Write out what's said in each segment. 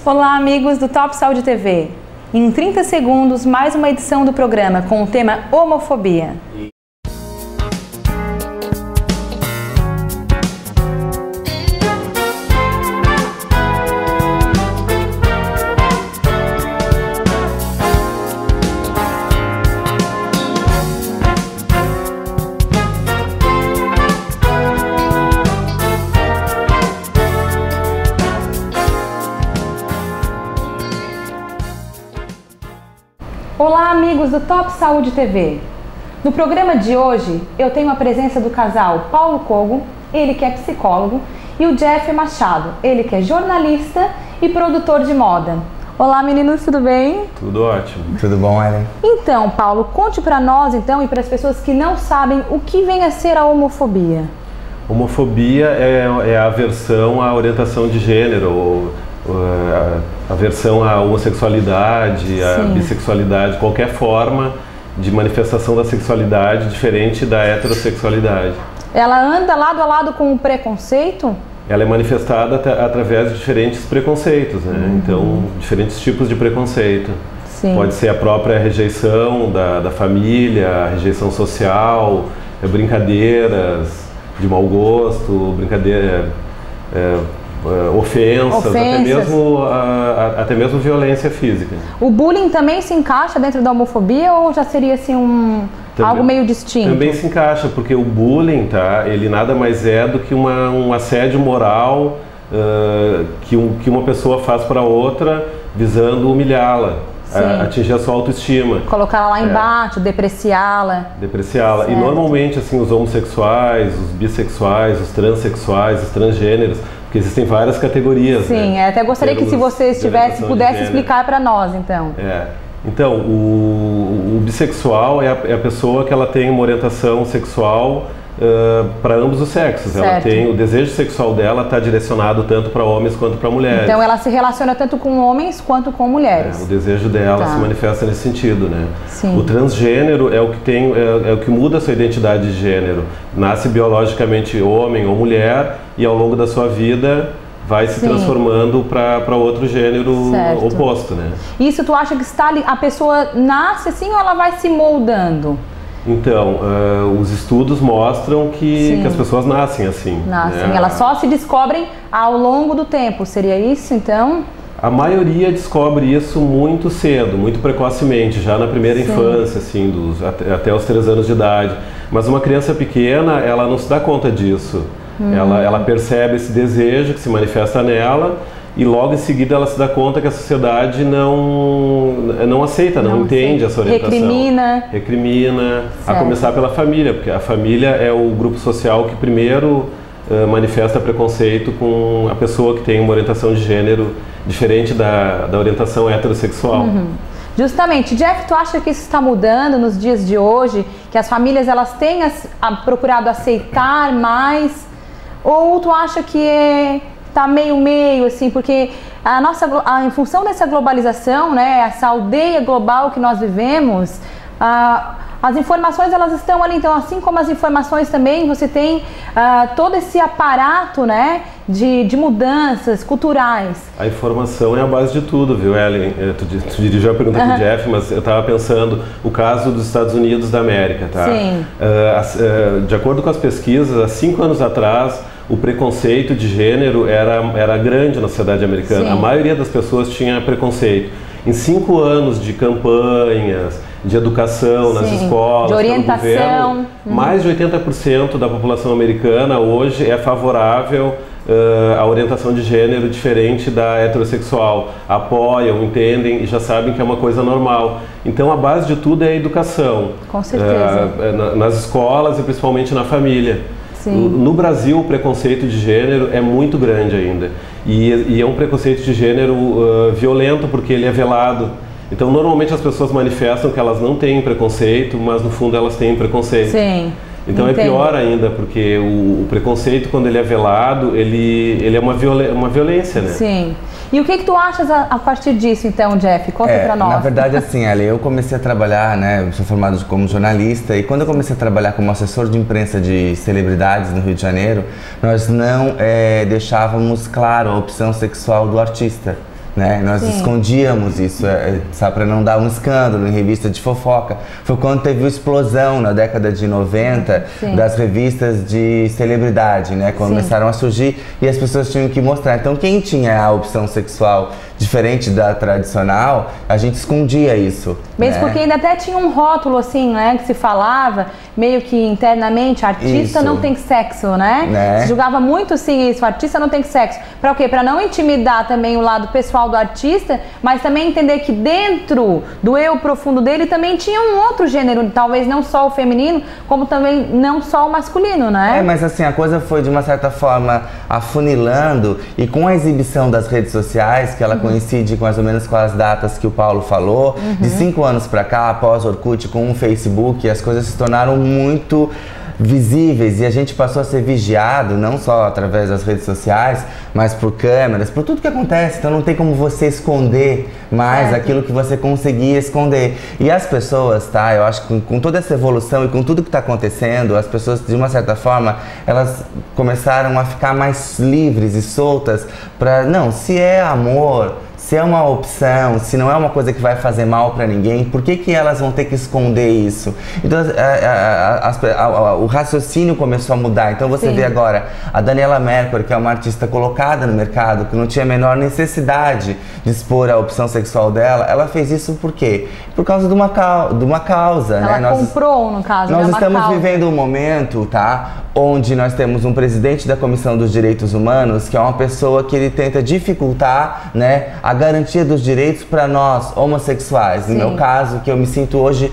Olá, amigos do Top Saúde TV. Em 30 segundos, mais uma edição do programa com o tema homofobia. Olá, amigos do Top Saúde TV. No programa de hoje, eu tenho a presença do casal Paulo Kogo, ele que é psicólogo, e o Jeff Machado, ele que é jornalista e produtor de moda. Olá, meninos, tudo bem? Tudo ótimo. Tudo bom, Ellen? Então, Paulo, conte para nós, então, e para as pessoas que não sabem o que vem a ser a homofobia. Homofobia é a aversão à orientação de gênero, a aversão à homossexualidade, à bissexualidade, qualquer forma de manifestação da sexualidade diferente da heterossexualidade. Ela anda lado a lado com o preconceito? Ela é manifestada através de diferentes preconceitos, né? Então, diferentes tipos de preconceito. Sim. Pode ser a própria rejeição da família, a rejeição social, brincadeiras de mau gosto, ofensas. Até mesmo violência física. O bullying também se encaixa dentro da homofobia ou já seria assim algo meio distinto? Também se encaixa, porque o bullying, ele nada mais é do que um assédio moral que uma pessoa faz para outra visando humilhá-la, atingir a sua autoestima. Colocá-la lá embaixo, depreciá-la. Depreciá-la. E normalmente assim, os homossexuais, os bissexuais, os transexuais, os transgêneros, porque existem várias categorias. Sim, né? Até gostaria que se você pudesse explicar para nós, então. Então, o bissexual é a pessoa que ela tem uma orientação sexual para ambos os sexos. Certo. Ela tem o desejo sexual dela está direcionado tanto para homens quanto para mulheres. Então ela se relaciona tanto com homens quanto com mulheres. O desejo dela se manifesta nesse sentido, né? Sim. O transgênero é o que tem, é o que muda a sua identidade de gênero. Nasce biologicamente homem ou mulher e ao longo da sua vida vai se transformando para outro gênero oposto, né? Isso tu acha que está ali, a pessoa nasce assim ou ela vai se moldando? Então, os estudos mostram que as pessoas nascem assim. Nascem, elas só se descobrem ao longo do tempo, seria isso então? A maioria descobre isso muito cedo, muito precocemente, já na primeira infância, assim, até os 3 anos de idade. Mas uma criança pequena, ela não se dá conta disso. Ela percebe esse desejo que se manifesta nela e logo em seguida ela se dá conta que a sociedade não aceita, não entende essa orientação. Recrimina, a começar pela família, porque a família é o grupo social que primeiro manifesta preconceito com a pessoa que tem uma orientação de gênero diferente da orientação heterossexual. Justamente. Jeff, tu acha que isso está mudando nos dias de hoje? Que as famílias elas têm procurado aceitar mais? Ou tu acha que tá meio assim, porque em função dessa globalização, né, essa aldeia global que nós vivemos, as informações elas estão ali, então assim como as informações também, você tem todo esse aparato, né, de mudanças culturais. A informação é a base de tudo, viu, Ellen? Tu dirigiu a pergunta pro Jeff, mas eu estava pensando o caso dos Estados Unidos da América, tá? Sim. De acordo com as pesquisas, há 5 anos atrás, o preconceito de gênero era grande na sociedade americana. Sim. A maioria das pessoas tinha preconceito. Em 5 anos de campanhas, de educação nas escolas, de orientação, pelo governo, mais de 80% da população americana hoje é favorável à orientação de gênero diferente da heterossexual. Apoiam, entendem e já sabem que é uma coisa normal. Então a base de tudo é a educação. Com certeza. Nas escolas e principalmente na família. No Brasil, o preconceito de gênero é muito grande ainda. E é um preconceito de gênero violento, porque ele é velado. Então, normalmente as pessoas manifestam que elas não têm preconceito, mas no fundo elas têm preconceito. Sim. Então é pior ainda, porque o preconceito, quando ele é velado, ele é uma violência, né? Sim. E o que tu achas a partir disso, então, Jeff? Conta pra nós. Na verdade, assim, Ellen, eu comecei a trabalhar, né, eu sou formado como jornalista, e quando eu comecei a trabalhar como assessor de imprensa de celebridades no Rio de Janeiro, nós não deixávamos claro a opção sexual do artista. né? Nós escondíamos isso, sabe, para não dar um escândalo em revista de fofoca. Foi quando teve a explosão na década de 90 das revistas de celebridade, né? Começaram a surgir e as pessoas tinham que mostrar. Então quem tinha a opção sexual diferente da tradicional, a gente escondia isso. Mesmo porque ainda até tinha um rótulo assim, né, que se falava meio que internamente, artista não tem sexo, né? Se julgava muito assim isso, artista não tem sexo. Para o quê? Para não intimidar também o lado pessoal do artista, mas também entender que dentro do eu profundo dele também tinha um outro gênero, talvez não só o feminino, como também não só o masculino, né? Mas assim, a coisa foi de uma certa forma afunilando, e com a exibição das redes sociais, que ela coincide mais ou menos com as datas que o Paulo falou, de 5 anos para cá, após o Orkut, com o Facebook, as coisas se tornaram muito visíveis e a gente passou a ser vigiado, não só através das redes sociais, mas por câmeras, por tudo que acontece. Então não tem como você esconder mais aquilo que você conseguia esconder. E as pessoas, tá? Eu acho que com toda essa evolução e com tudo que está acontecendo, as pessoas, de uma certa forma, elas começaram a ficar mais livres e soltas para, não, se é amor, se é uma opção, se não é uma coisa que vai fazer mal para ninguém, por que que elas vão ter que esconder isso? Então o raciocínio começou a mudar. Então você vê agora a Daniela Mercury, que é uma artista colocada no mercado, que não tinha a menor necessidade de expor a opção sexual dela, ela fez isso por quê? Por causa de uma causa. Ela comprou, no caso, nós estamos vivendo um momento, tá, onde nós temos um presidente da Comissão dos Direitos Humanos, que é uma pessoa que ele tenta dificultar, né, a garantia dos direitos para nós, homossexuais. No meu caso, que eu me sinto hoje,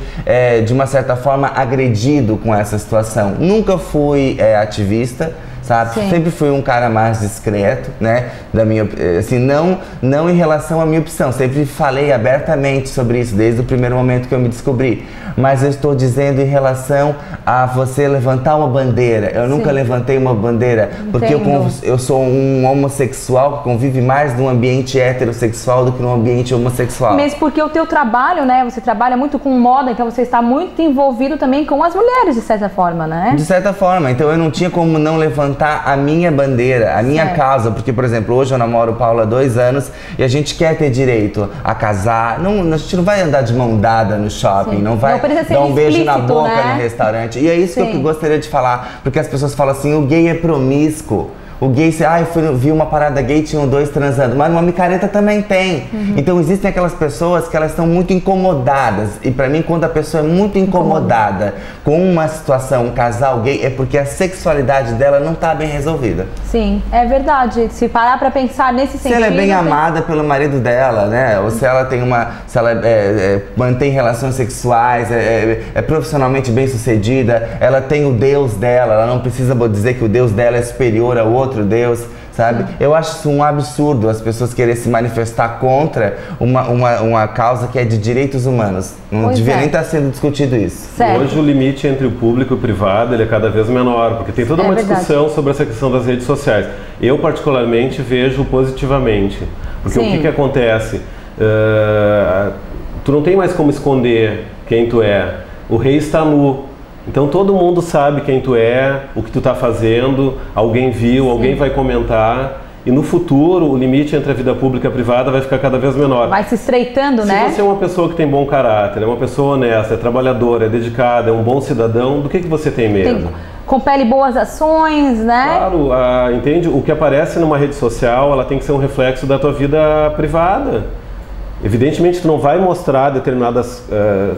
de uma certa forma, agredido com essa situação. Nunca fui ativista, sabe? Sempre fui um cara mais discreto, né? Da minha, assim, não em relação à minha opção. Sempre falei abertamente sobre isso desde o primeiro momento que eu me descobri. Mas eu estou dizendo em relação a você levantar uma bandeira. Eu nunca levantei uma bandeira, porque eu sou um homossexual que convive mais num ambiente heterossexual do que num ambiente homossexual. Mesmo porque o teu trabalho, né? Você trabalha muito com moda, então você está muito envolvido também com as mulheres, de certa forma, né? De certa forma. Então eu não tinha como não levantar a minha bandeira, a minha causa. Porque, por exemplo, hoje eu namoro o Paulo há 2 anos e a gente quer ter direito a casar. A gente não vai andar de mão dada no shopping, não vai dar um beijo na boca, né, no restaurante. E é isso que eu gostaria de falar, porque as pessoas falam assim, o gay é promíscuo. O gay, eu vi uma parada gay, tinham 2 transando, mas uma micareta também tem. Então existem aquelas pessoas que elas estão muito incomodadas. E pra mim, quando a pessoa é muito incomodada com uma situação, um casal gay, é porque a sexualidade dela não tá bem resolvida. Sim, é verdade. Se parar pra pensar nesse sentido... Se ela é bem amada pelo marido dela, né? Ou se ela tem se ela mantém relações sexuais, é profissionalmente bem sucedida, ela tem o Deus dela, ela não precisa dizer que o Deus dela é superior ao outro Deus, sabe? Eu acho isso um absurdo, as pessoas querem se manifestar contra uma causa que é de direitos humanos. Não devia nem estar sendo discutido isso. Hoje o limite entre o público e o privado ele é cada vez menor, porque tem toda uma discussão sobre essa questão das redes sociais. Eu particularmente vejo positivamente, porque o que acontece? Tu não tem mais como esconder quem tu é. O rei está nu. Então todo mundo sabe quem tu é, o que tu está fazendo, alguém viu, alguém vai comentar. E no futuro, o limite entre a vida pública e a privada vai ficar cada vez menor. Vai se estreitando, né? Se você é uma pessoa que tem bom caráter, é uma pessoa honesta, é trabalhadora, é dedicada, é um bom cidadão, do que você tem medo? Compele boas ações, né? Claro, entende? O que aparece numa rede social, ela tem que ser um reflexo da tua vida privada. Evidentemente, tu não vai mostrar determinadas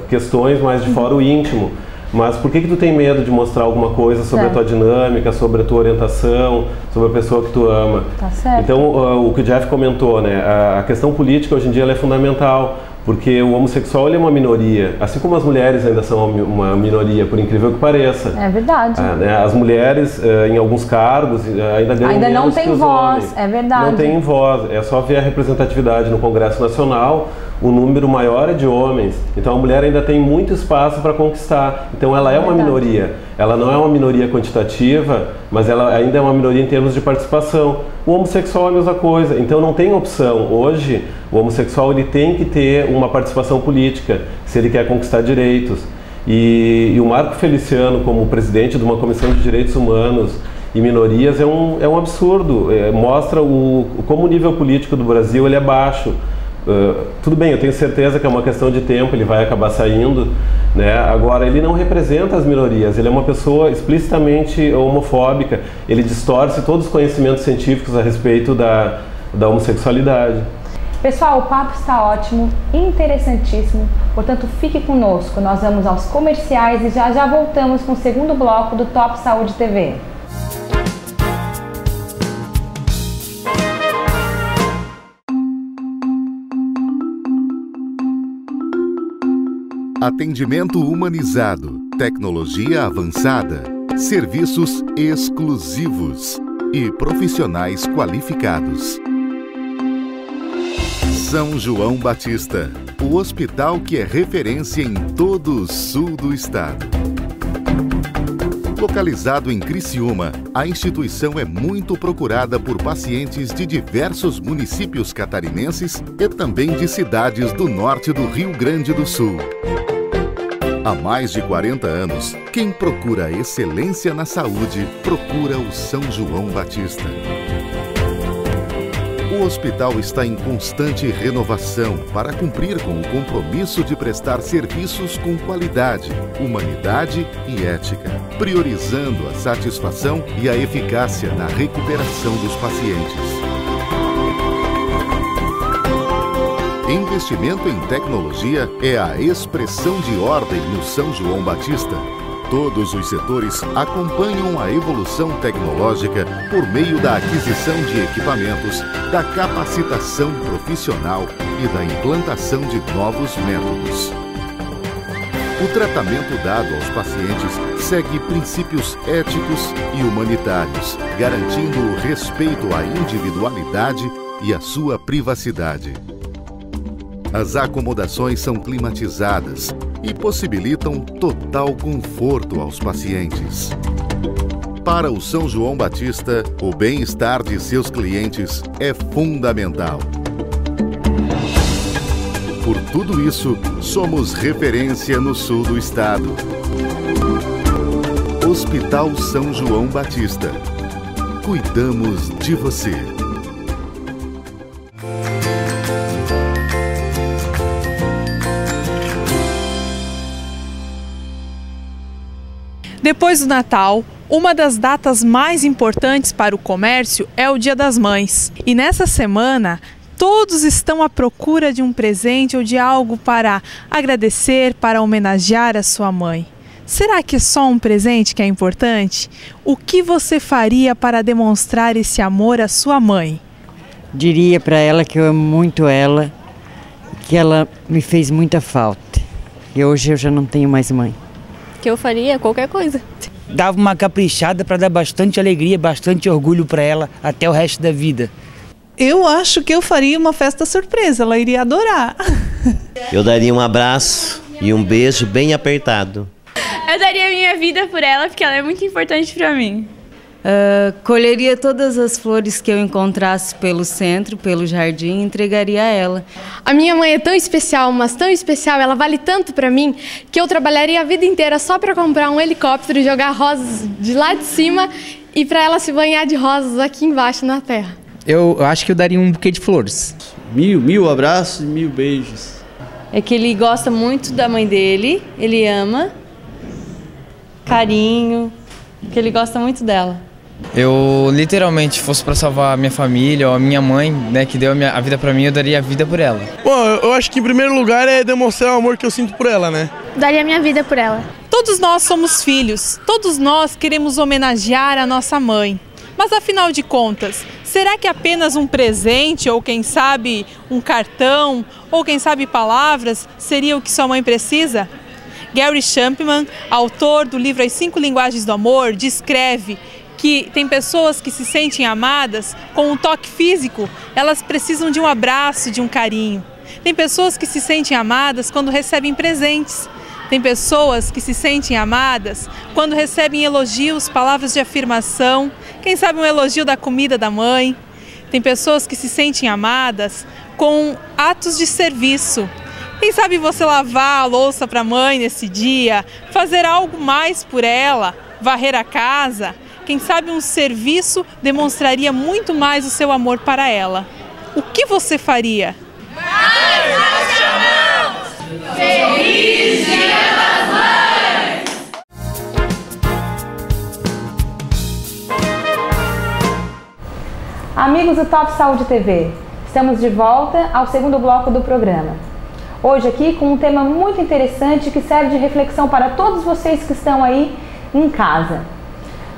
questões mais de fora o íntimo. Mas por que tu tem medo de mostrar alguma coisa sobre a tua dinâmica, sobre a tua orientação, sobre a pessoa que tu ama? Tá certo. Então, o que o Jeff comentou, né? A questão política hoje em dia ela é fundamental, porque o homossexual ele é uma minoria, assim como as mulheres ainda são uma minoria, por incrível que pareça. É verdade. Né? As mulheres, em alguns cargos, ainda ganham menos não tem que os voz, homens. é verdade. Não tem voz, é só ver a representatividade no Congresso Nacional, o número maior é de homens, então a mulher ainda tem muito espaço para conquistar, então ela é uma minoria, ela não é uma minoria quantitativa, mas ela ainda é uma minoria em termos de participação. O homossexual é a mesma coisa, então não tem opção. Hoje, o homossexual ele tem que ter uma participação política, se ele quer conquistar direitos. E o Marco Feliciano, como presidente de uma comissão de direitos humanos, e minorias é um absurdo, mostra como o nível político do Brasil ele é baixo. Tudo bem, eu tenho certeza que é uma questão de tempo, ele vai acabar saindo, né? Agora, ele não representa as minorias, ele é uma pessoa explicitamente homofóbica, ele distorce todos os conhecimentos científicos a respeito da homossexualidade. Pessoal, o papo está ótimo, interessantíssimo, portanto fique conosco, nós vamos aos comerciais e já voltamos com o segundo bloco do Top Saúde TV. Atendimento humanizado, tecnologia avançada, serviços exclusivos e profissionais qualificados. São João Batista, o hospital que é referência em todo o sul do estado. Localizado em Criciúma, a instituição é muito procurada por pacientes de diversos municípios catarinenses e também de cidades do norte do Rio Grande do Sul. Há mais de 40 anos, quem procura excelência na saúde, procura o São João Batista. O hospital está em constante renovação para cumprir com o compromisso de prestar serviços com qualidade, humanidade e ética, priorizando a satisfação e a eficácia na recuperação dos pacientes. Investimento em tecnologia é a expressão de ordem no São João Batista. Todos os setores acompanham a evolução tecnológica por meio da aquisição de equipamentos, da capacitação profissional e da implantação de novos métodos. O tratamento dado aos pacientes segue princípios éticos e humanitários, garantindo o respeito à individualidade e à sua privacidade. As acomodações são climatizadas e possibilitam total conforto aos pacientes. Para o São João Batista, o bem-estar de seus clientes é fundamental. Por tudo isso, somos referência no sul do estado. Hospital São João Batista. Cuidamos de você. Depois do Natal, uma das datas mais importantes para o comércio é o Dia das Mães. E nessa semana, todos estão à procura de um presente ou de algo para agradecer, para homenagear a sua mãe. Será que é só um presente que é importante? O que você faria para demonstrar esse amor à sua mãe? Diria para ela que eu amo muito ela, que ela me fez muita falta. E hoje eu já não tenho mais mãe. Que eu faria qualquer coisa. Dava uma caprichada para dar bastante alegria, bastante orgulho para ela até o resto da vida. Eu acho que eu faria uma festa surpresa, ela iria adorar. Eu daria um abraço e um beijo bem apertado. Eu daria minha vida por ela, porque ela é muito importante para mim. Colheria todas as flores que eu encontrasse pelo centro, pelo jardim, e entregaria a ela. A minha mãe é tão especial, mas tão especial, ela vale tanto para mim, que eu trabalharia a vida inteira só para comprar um helicóptero e jogar rosas de lá de cima e para ela se banhar de rosas aqui embaixo na terra. Eu acho que eu daria um buquê de flores. Mil abraços e 1000 beijos. É que ele gosta muito da mãe dele, ele ama, carinho, que ele gosta muito dela. Eu literalmente fosse para salvar a minha família ou a minha mãe, né, que deu a vida para mim, eu daria a vida por ela. Bom, eu acho que em primeiro lugar é demonstrar o amor que eu sinto por ela, né? Daria minha vida por ela. Todos nós somos filhos, todos nós queremos homenagear a nossa mãe. Mas afinal de contas, será que apenas um presente ou quem sabe um cartão ou quem sabe palavras seria o que sua mãe precisa? Gary Chapman, autor do livro As 5 Linguagens do Amor, descreve que tem pessoas que se sentem amadas com um toque físico, elas precisam de um abraço, de um carinho. Tem pessoas que se sentem amadas quando recebem presentes. Tem pessoas que se sentem amadas quando recebem elogios, palavras de afirmação, quem sabe um elogio da comida da mãe. Tem pessoas que se sentem amadas com atos de serviço. Quem sabe você lavar a louça para a mãe nesse dia, fazer algo mais por ela, varrer a casa. quem sabe um serviço demonstraria muito mais o seu amor para ela. O que você faria? Nós chamamos! Feliz Dia das Mães! Amigos do Top Saúde TV, estamos de volta ao segundo bloco do programa. Hoje aqui com um tema muito interessante que serve de reflexão para todos vocês que estão aí em casa.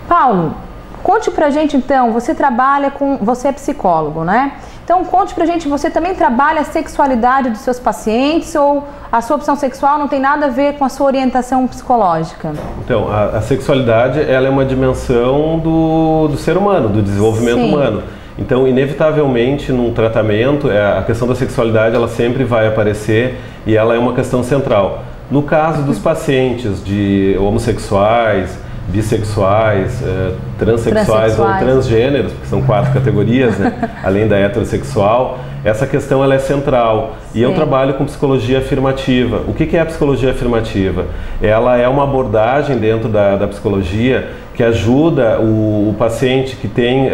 Paulo, conte pra gente então, você é psicólogo, né? Então conte pra gente, você também trabalha a sexualidade dos seus pacientes ou a sua opção sexual não tem nada a ver com a sua orientação psicológica? Então, a sexualidade ela é uma dimensão do ser humano, do desenvolvimento humano. Então, inevitavelmente, num tratamento, a questão da sexualidade ela sempre vai aparecer e ela é uma questão central. No caso dos pacientes de homossexuais, bissexuais, transexuais ou transgêneros, porque são 4 categorias, né? Além da heterossexual, essa questão ela é central. E eu trabalho com psicologia afirmativa. O que é a psicologia afirmativa? Ela é uma abordagem dentro da psicologia que ajuda o paciente que tem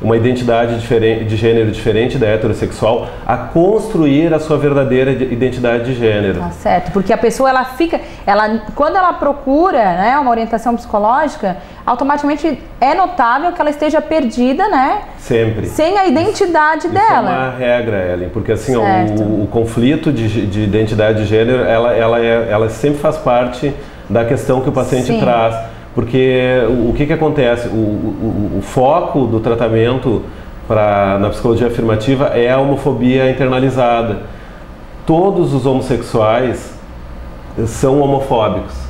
uma identidade de gênero diferente da heterossexual a construir a sua verdadeira identidade de gênero. Tá certo, porque a pessoa quando ela procura, né, uma orientação psicológica, automaticamente é notável que ela esteja perdida, né? Sempre. Sem a identidade dela. Isso é uma regra, Ellen, porque assim, o conflito de identidade de gênero, ela sempre faz parte da questão que o paciente traz. Porque o que acontece? O foco do tratamento na psicologia afirmativa é a homofobia internalizada. Todos os homossexuais são homofóbicos.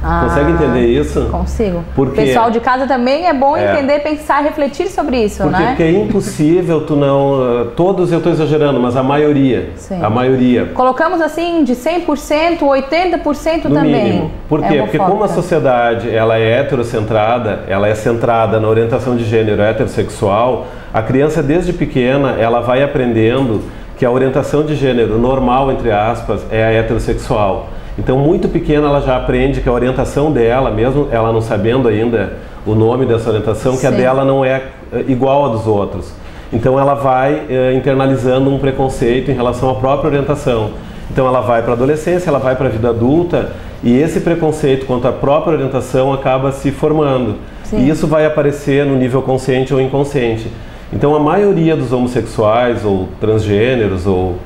Consegue entender isso? Consigo. Porque o pessoal de casa também é bom entender, pensar, refletir sobre isso, né? Porque é impossível tu não... Todos eu estou exagerando, mas a maioria. Sim. A maioria. Colocamos assim de 100%, 80% no também. Mínimo. Por quê? Porque como a sociedade ela é heterocentrada, ela é centrada na orientação de gênero heterossexual, a criança desde pequena ela vai aprendendo que a orientação de gênero normal, entre aspas, é a heterossexual. Então, muito pequena, ela já aprende que a orientação dela, mesmo ela não sabendo ainda o nome dessa orientação, que a dela não é igual a dos outros. Então, ela vai internalizando um preconceito em relação à própria orientação. Então, ela vai para a adolescência, ela vai para a vida adulta e esse preconceito quanto à própria orientação acaba se formando. E isso vai aparecer no nível consciente ou inconsciente. Então, a maioria dos homossexuais ou transgêneros ou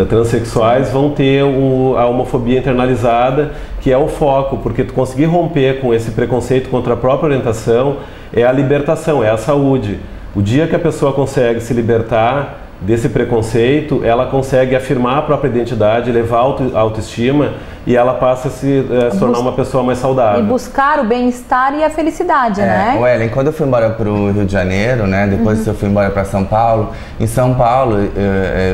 transexuais vão ter a homofobia internalizada, que é o foco, porque tu conseguir romper com esse preconceito contra a própria orientação é a libertação, é a saúde. O dia que a pessoa consegue se libertar desse preconceito, ela consegue afirmar a própria identidade, levar a autoestima e ela passa a se tornar uma pessoa mais saudável. E buscar o bem-estar e a felicidade, né? Ellen, quando eu fui embora para o Rio de Janeiro, né, depois eu fui embora para São Paulo, em São Paulo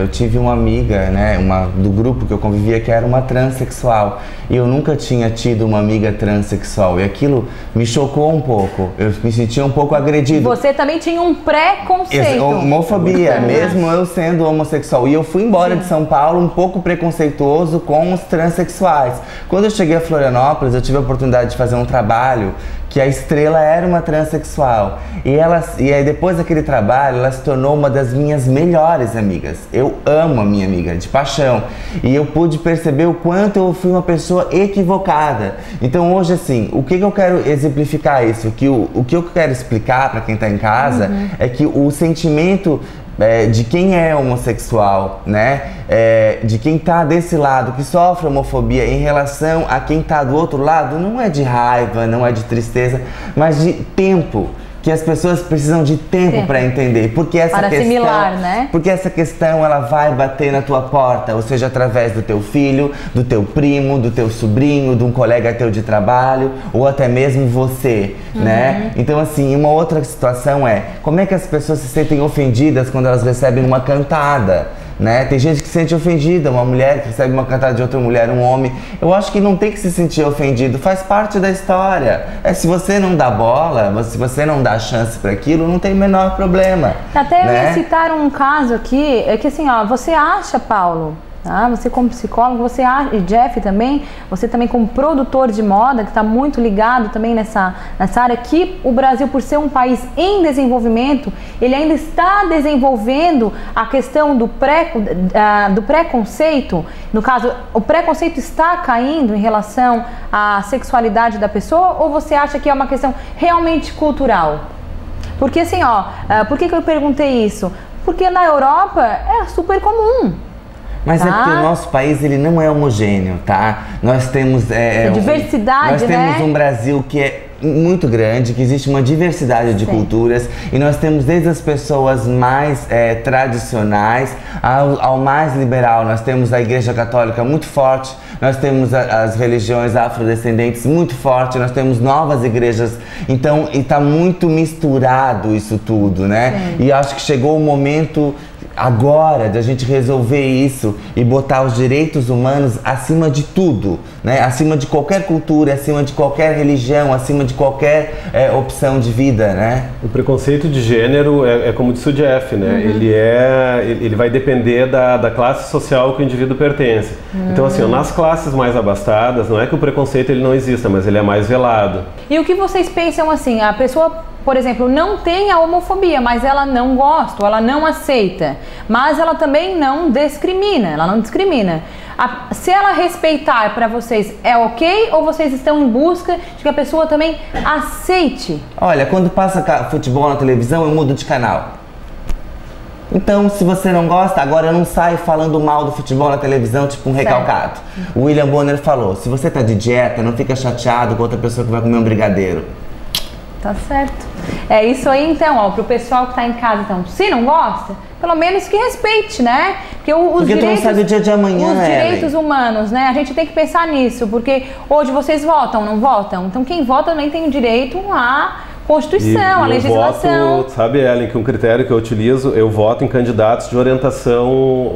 eu tive uma amiga, né, do grupo que eu convivia, que era uma transexual. E eu nunca tinha tido uma amiga transexual e aquilo me chocou um pouco, eu me sentia um pouco agredido. Você também tinha um preconceito. Homofobia, mesmo eu sendo homossexual. E eu fui embora de São Paulo um pouco preconceituoso com os transexuais. Quando eu cheguei a Florianópolis, eu tive a oportunidade de fazer um trabalho que a Estrela era uma transexual. E aí depois daquele trabalho, ela se tornou uma das minhas melhores amigas. Eu amo a minha amiga, de paixão. E eu pude perceber o quanto eu fui uma pessoa equivocada. Então hoje, assim, o que eu quero exemplificar isso? O que eu quero explicar para quem está em casa é que o sentimento de quem é homossexual, né? De quem tá desse lado, que sofre homofobia em relação a quem tá do outro lado, não é de raiva, não é de tristeza, mas de tempo. Que as pessoas precisam de tempo para entender, porque essa questão ela vai bater na tua porta, ou seja, através do teu filho, do teu primo, do teu sobrinho, de um colega teu de trabalho, ou até mesmo você, né? Então, assim, uma outra situação é, como é que as pessoas se sentem ofendidas quando elas recebem uma cantada? Né? Tem gente que se sente ofendida, uma mulher que recebe uma cantada de outra mulher, um homem. Eu acho que não tem que se sentir ofendido, faz parte da história. Se você não dá bola, se você não dá chance para aquilo, não tem o menor problema. Até eu ia citar um caso aqui, que assim, ó, você acha, Paulo, Tá? Você como psicólogo, você acha, e Jeff também, você também como produtor de moda, que está muito ligado também nessa área, que o Brasil, por ser um país em desenvolvimento, ele ainda está desenvolvendo a questão do preconceito. No caso, o preconceito está caindo em relação à sexualidade da pessoa, ou você acha que é uma questão realmente cultural? Porque assim, por que eu perguntei isso? Porque na Europa é super comum. Mas é porque o nosso país, ele não é homogêneo, tá? Nós temos... diversidade, nós temos um Brasil que é muito grande, que existe uma diversidade de culturas, e nós temos desde as pessoas mais tradicionais ao mais liberal. Nós temos a Igreja Católica muito forte, nós temos as religiões afrodescendentes muito forte, nós temos novas igrejas, então está muito misturado isso tudo, né? Sim. E acho que chegou o momento agora de a gente resolver isso e botar os direitos humanos acima de tudo, né? Acima de qualquer cultura, acima de qualquer religião, acima de qualquer opção de vida, né? O preconceito de gênero é como disse o Jeff, né? Ele vai depender da classe social que o indivíduo pertence. Então assim, nas classes mais abastadas, não é que o preconceito ele não exista, mas ele é mais velado. E o que vocês pensam assim, a pessoa, por exemplo, não tem a homofobia, mas ela não gosta, ela não aceita, mas ela também não discrimina, se ela respeitar para vocês, é ok? Ou vocês estão em busca de que a pessoa também aceite? Olha, quando passa futebol na televisão, eu mudo de canal. Então, se você não gosta, agora eu não saio falando mal do futebol na televisão, tipo um recalcado. O William Bonner falou, se você tá de dieta, não fica chateado com outra pessoa que vai comer um brigadeiro. Tá certo. É isso aí então, pro pessoal que tá em casa, então, se não gosta, pelo menos que respeite, né? Porque os direitos, tu não sabe o dia de amanhã, os direitos humanos, né? A gente tem que pensar nisso, porque hoje vocês votam, não votam? Então quem vota também tem o direito à Constituição, à legislação. Voto, sabe, Ellen, que um critério que eu utilizo, eu voto em candidatos de orientação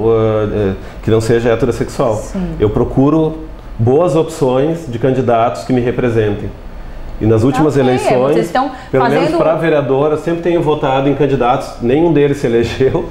que não seja heterossexual. Sim. Eu procuro boas opções de candidatos que me representem. E nas últimas eleições, pelo menos para vereador, eu sempre tenho votado em candidatos, nenhum deles se elegeu,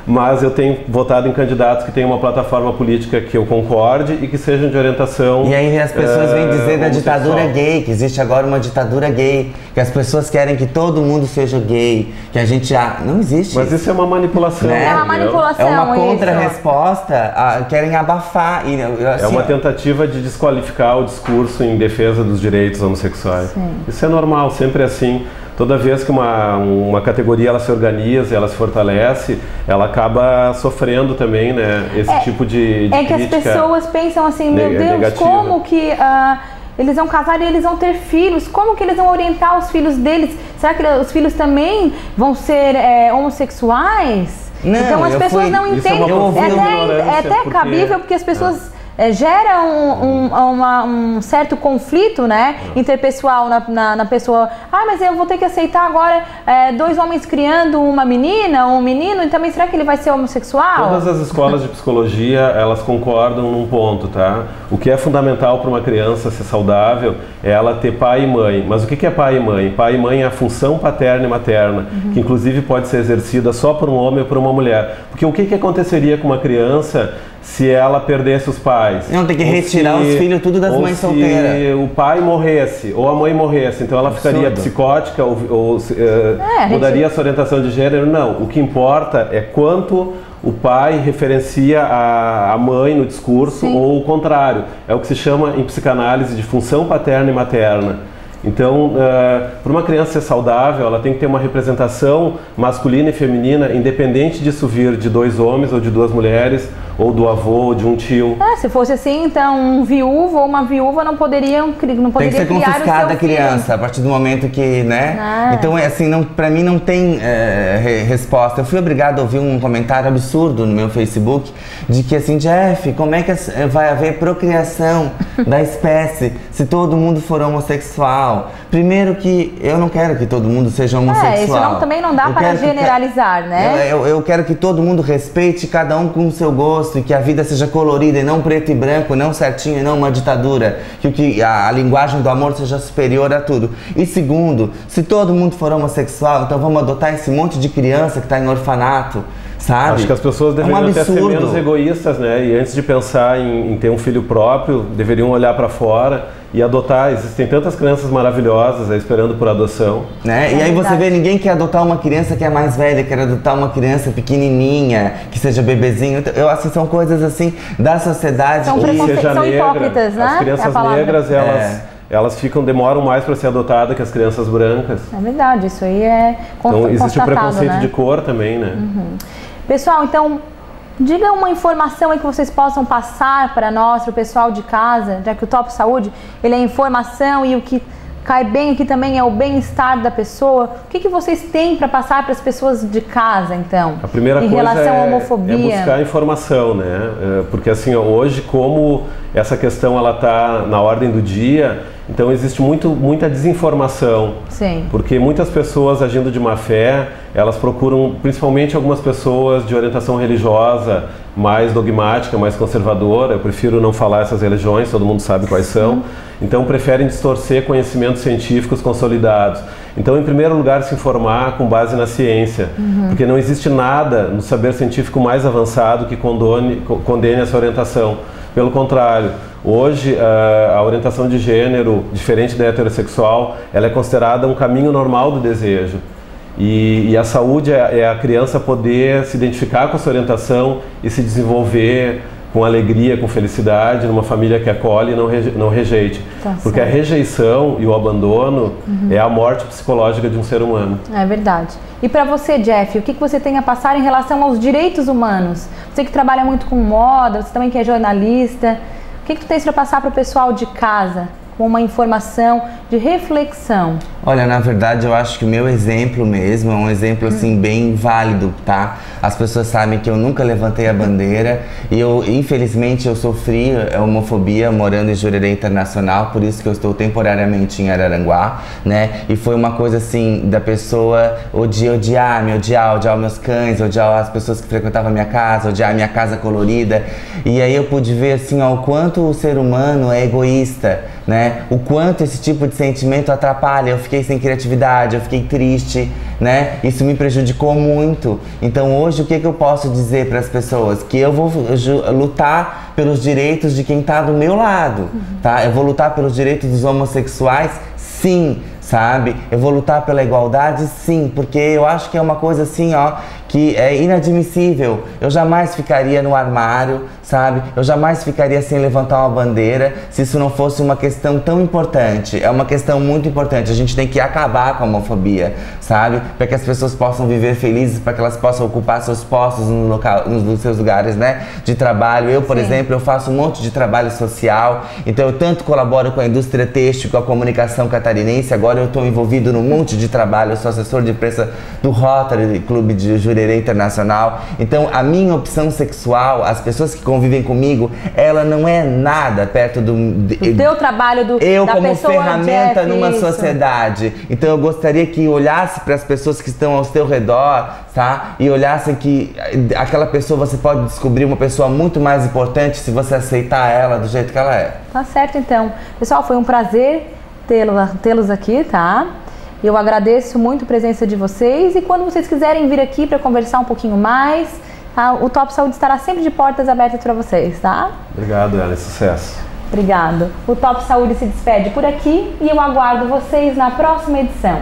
mas eu tenho votado em candidatos que tenham uma plataforma política que eu concorde e que sejam de orientação. E aí as pessoas vêm dizer da ditadura gay, que existe agora uma ditadura gay, que as pessoas querem que todo mundo seja gay, que a gente não existe. Mas isso é uma manipulação. Né? É uma manipulação. É uma contra-resposta, querem abafar. E, assim, é uma tentativa de desqualificar o discurso em defesa dos direitos homossexuais. Sim. Isso é normal, sempre é assim. Toda vez que uma categoria ela se organiza, ela se fortalece, ela acaba sofrendo também, né, esse tipo de crítica. É que as pessoas pensam assim, meu Deus, negativa. Como que eles vão casar e eles vão ter filhos? Como que eles vão orientar os filhos deles? Será que os filhos também vão ser homossexuais? Não, então as pessoas não entendem. É até cabível porque as pessoas... gera um certo conflito, né, interpessoal na pessoa. Mas eu vou ter que aceitar agora dois homens criando uma menina ou um menino, e também será que ele vai ser homossexual? Todas as escolas de psicologia, elas concordam num ponto, tá? O que é fundamental para uma criança ser saudável é ela ter pai e mãe. Mas o que é pai e mãe? Pai e mãe é a função paterna e materna, que inclusive pode ser exercida só por um homem ou por uma mulher. Porque o que aconteceria com uma criança se ela perdesse os pais? Não, tem que retirar os filhos tudo das mães solteiras. Se o pai morresse ou a mãe morresse, então ela ficaria psicótica ou mudaria a sua orientação de gênero? Não, o que importa é quanto o pai referencia a mãe no discurso. Sim. Ou o contrário. É o que se chama em psicanálise de função paterna e materna. Então, para uma criança ser saudável, ela tem que ter uma representação masculina e feminina, independente disso vir de dois homens ou de duas mulheres, ou do avô, ou de um tio. Se fosse assim, então um viúvo ou uma viúva não poderia tem que ser confiscada a criança a partir do momento que, né? Então, assim, para mim não tem resposta. Eu fui obrigado a ouvir um comentário absurdo no meu Facebook de que, assim, Jeff, como é que vai haver procriação da espécie se todo mundo for homossexual? Primeiro que eu não quero que todo mundo seja homossexual. Isso também não dá para generalizar, né? Eu quero que todo mundo respeite cada um com o seu gosto e que a vida seja colorida e não preto e branco, não certinho e não uma ditadura. Que a linguagem do amor seja superior a tudo. E segundo, se todo mundo for homossexual, então vamos adotar esse monte de criança que está em orfanato, sabe? Acho que as pessoas deveriam até ser menos egoístas, né? E antes de pensar em ter um filho próprio, deveriam olhar para fora e adotar. Existem tantas crianças maravilhosas aí esperando por adoção. Né? E aí você vê, ninguém quer adotar uma criança que é mais velha, quer adotar uma criança pequenininha, que seja bebezinho. Eu acho que são coisas assim da sociedade. São hipócritas, né? As crianças negras, elas demoram mais para ser adotadas que as crianças brancas. É verdade, isso aí é constatado. Então existe o preconceito, né? de cor também, né? Pessoal, então, diga uma informação aí que vocês possam passar para nós, para o pessoal de casa, já que o Top Saúde, ele é informação e o que cai bem aqui também é o bem-estar da pessoa. O que vocês têm para passar para as pessoas de casa, então? A primeira coisa relação à homofobia? É buscar informação, né? Porque assim, hoje, como essa questão ela está na ordem do dia, então existe muita desinformação. Sim. Porque muitas pessoas agindo de má fé, elas procuram, principalmente algumas pessoas de orientação religiosa mais dogmática, mais conservadora, eu prefiro não falar essas religiões, todo mundo sabe quais são, então preferem distorcer conhecimentos científicos consolidados. Então, em primeiro lugar, se informar com base na ciência, porque não existe nada no saber científico mais avançado que condene essa orientação. Pelo contrário, hoje a orientação de gênero, diferente da heterossexual, ela é considerada um caminho normal do desejo. E a saúde é a criança poder se identificar com essa orientação e se desenvolver com alegria, com felicidade, numa família que acolhe e não rejeite. Porque a rejeição e o abandono é a morte psicológica de um ser humano. É verdade. E para você, Jeff, o que você tem a passar em relação aos direitos humanos? Você que trabalha muito com moda, você também que é jornalista, o que tu tens para passar para o pessoal de casa? Com uma informação de reflexão. Olha, na verdade eu acho que o meu exemplo mesmo é um exemplo assim bem válido, tá? As pessoas sabem que eu nunca levantei a bandeira e infelizmente eu sofri homofobia morando em Jurerê Internacional, por isso que eu estou temporariamente em Araranguá, né? E foi uma coisa assim da pessoa odiar meus cães, odiar as pessoas que frequentavam a minha casa, odiar a minha casa colorida. E aí eu pude ver assim, ó, o quanto o ser humano é egoísta, né? O quanto esse tipo de sentimento atrapalha. Eu fiquei sem criatividade, eu fiquei triste, né? Isso me prejudicou muito. Então hoje o que eu posso dizer para as pessoas? Que eu vou lutar pelos direitos de quem está do meu lado, tá? Eu vou lutar pelos direitos dos homossexuais, sim, sabe? Eu vou lutar pela igualdade, sim, porque eu acho que é uma coisa assim, ó, que é inadmissível. Eu jamais ficaria no armário, sabe? Eu jamais ficaria sem levantar uma bandeira se isso não fosse uma questão tão importante. É uma questão muito importante. A gente tem que acabar com a homofobia, sabe? Para que as pessoas possam viver felizes, para que elas possam ocupar seus postos nos seus lugares, né, de trabalho. Eu, por exemplo, eu faço um monte de trabalho social, então eu tanto colaboro com a indústria têxtil, com a comunicação catarinense. Agora eu estou envolvido num monte de trabalho. Eu sou assessor de imprensa do Rotary Clube de Jurerê Internacional. Então a minha opção sexual, as pessoas que convivem comigo, ela não é nada perto do teu trabalho, da como pessoa, ferramenta Jeff, numa sociedade. Então eu gostaria que olhasse para as pessoas que estão ao seu redor, tá? E olhassem que aquela pessoa, você pode descobrir uma pessoa muito mais importante se você aceitar ela do jeito que ela é. Tá certo, então. Pessoal, foi um prazer tê-los aqui, tá? Eu agradeço muito a presença de vocês e quando vocês quiserem vir aqui para conversar um pouquinho mais, tá? O Top Saúde estará sempre de portas abertas para vocês, tá? Obrigado, Ellen. Sucesso. Obrigado. O Top Saúde se despede por aqui e eu aguardo vocês na próxima edição.